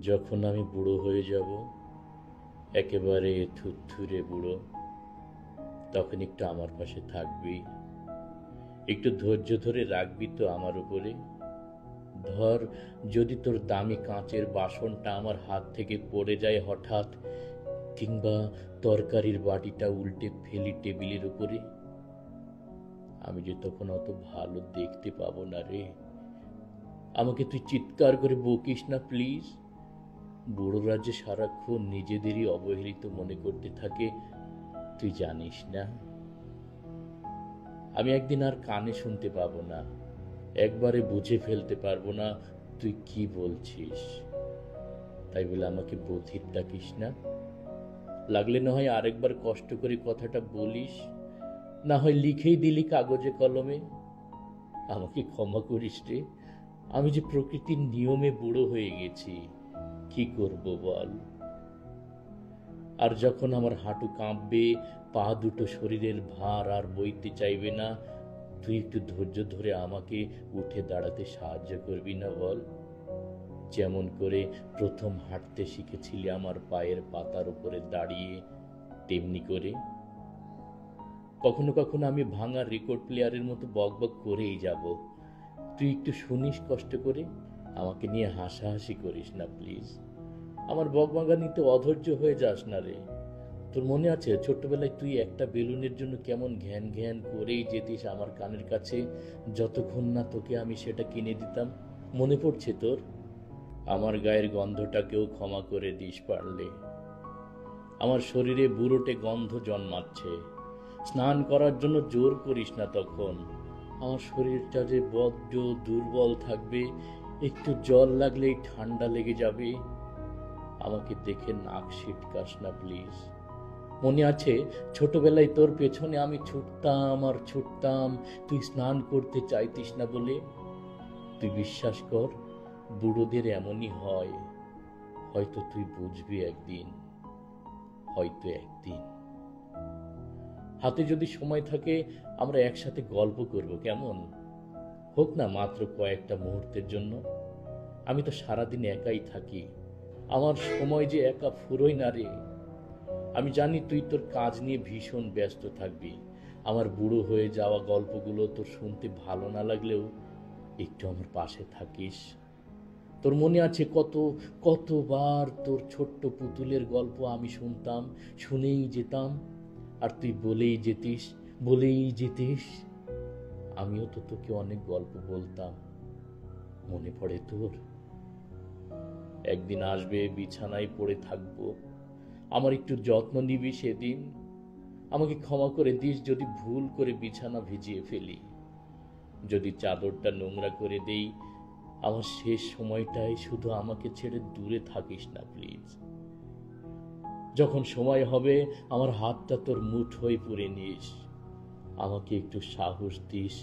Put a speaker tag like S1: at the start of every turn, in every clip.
S1: যখন আমি বুড়ো হয়ে যাব, একেবারে থুরথুরে বুড়ো, তখন একটু আমার পাশে থাকবি, একটু ধৈর্য ধরে রাখবি তো আমার উপরে। ধর, যদি তোর দামি কাঁচের বাসনটা আমার হাত থেকে পড়ে যায় হঠাৎ, কিংবা তরকারির বাটিটা উল্টে ফেলি টেবিলের উপরে, আমি যে তখন অত ভালো দেখতে পাবো না রে। আমাকে তুই চিৎকার করে বকিস না প্লিজ। বুড়োরা যে সারাক্ষণ নিজেদেরই অবহেলিত মনে করতে থাকে, তুই জানিস না? আমি একদিন আর কানে শুনতে পাবো না, একবারে বুঝে ফেলতে পারবো না তুই কি বলছিস। তাই বলে আমাকে বধির ডাকিস না। লাগলে না হয় আরেকবার কষ্ট করে কথাটা বলিস, না হয় লিখেই দিলি কাগজে কলমে। আমাকে ক্ষমা করিস রে। আমি যে প্রকৃতির নিয়মে বুড়ো হয়ে গেছি, কি করব বল। আর যখন আমার হাঁটু কাঁপবে, পা দুটো শরীরের ভার আর বইতে চাইবে না, তুই একটু ধৈর্য ধরে আমাকে উঠে দাঁড়াতে সাহায্য করবি না বল? যেমন করে প্রথম হাঁটতে শিখেছিলি আমার পায়ের পাতার উপরে দাঁড়িয়ে, তেমনি করে। কখনো কখনো আমি ভাঙা রেকর্ড প্লেয়ারের মতো বকবক করেই যাব, তুই একটু শুনিস কষ্ট করে। আমাকে নিয়ে হাসাহাসি করিস না প্লিজ। আমার বকবাগানিতে অধৈর্য হয়ে যাস না রে। তোর মনে আছে ছোট্টবেলায় তুই একটা বেলুনের জন্য কেমন ঘ্যান ঘ্যান করেই যেতিস আমার কানের কাছে, যতক্ষণ না তোকে আমি সেটা কিনে দিতাম? মনে পড়ছে তোর? আমার গায়ের গন্ধটাকেও ক্ষমা করে দিস পারলে। আমার শরীরে বুড়োটে গন্ধ জন্মাচ্ছে, স্নান করার জন্য জোর করিস না তখন। আমার শরীরটা যে বড্ড দুর্বল থাকবে, একটু জল লাগলেই ঠান্ডা লেগে যাবে। আমাকে দেখে নাক সিটকাস না প্লিজ। মনে আছে ছোটবেলায় তোর পেছনে আমি ছুটতাম আর ছুটতাম, তুই স্নান করতে চাইতিস না বলে। তুই বিশ্বাস কর, বুড়োদের এমনই হয়। হয়তো তুই বুঝবি একদিন, হয়তো একদিন। হাতে যদি সময় থাকে, আমরা একসাথে গল্প করব, কেমন? হোক না মাত্র কয়েকটা মুহূর্তের জন্য। আমি তো সারাদিন একাই থাকি, আমার সময় যে একা ফুরোয় না রে। আমি জানি তুই তোর কাজ নিয়ে ভীষণ ব্যস্ত থাকবি। আমার বুড়ো হয়ে যাওয়া গল্পগুলো তোর শুনতে ভালো না লাগলেও একটু আমার পাশে থাকিস। তোর মনে আছে কতবার তোর ছোট্ট পুতুলের গল্প আমি শুনতাম, শুনেই যেতাম, আর তুই বলেই যেতিস, বলেই যেতিস। আমিও তো তোকে অনেক গল্প বলতাম, মনে পড়ে তোর? একদিন আসবে, বিছানায় পড়ে থাকবো, আমার একটু যত্ন নিবি সেদিন। আমাকে ক্ষমা করে দিস যদি ভুল করে বিছানা ভিজিয়ে ফেলি, যদি চাদরটা নোংরা করে দেই। আমার শেষ সময়টায় শুধু আমাকে ছেড়ে দূরে থাকিস না প্লিজ। যখন সময় হবে, আমার হাতটা তোর মুঠোয় পুরে নিস। আমাকে একটু সাহস দিস,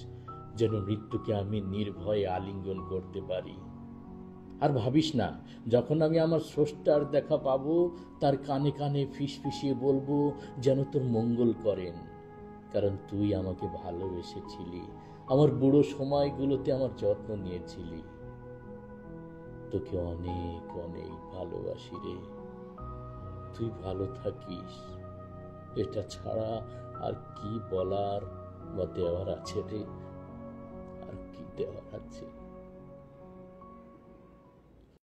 S1: যেন মৃত্যুকে আমি নির্ভয়ে আলিঙ্গন করতে পারি। আর ভাবিস না, যখন আমি আমার স্রষ্টার দেখা পাবো, তার কানে কানে ফিসফিসিয়ে বলবো যেন তোর মঙ্গল করেন। কারণ তুই আমাকে ভালোবেসেছিলি, আমার বুড়ো সময়গুলোতে আমার যত্ন নিয়েছিলি। তোকে অনেক অনেক ভালোবাসি রে। তুই ভালো থাকিস। এটা ছাড়া আর কি বলার বা দেওয়ার আছে রে? আর কি দেওয়ার আছে?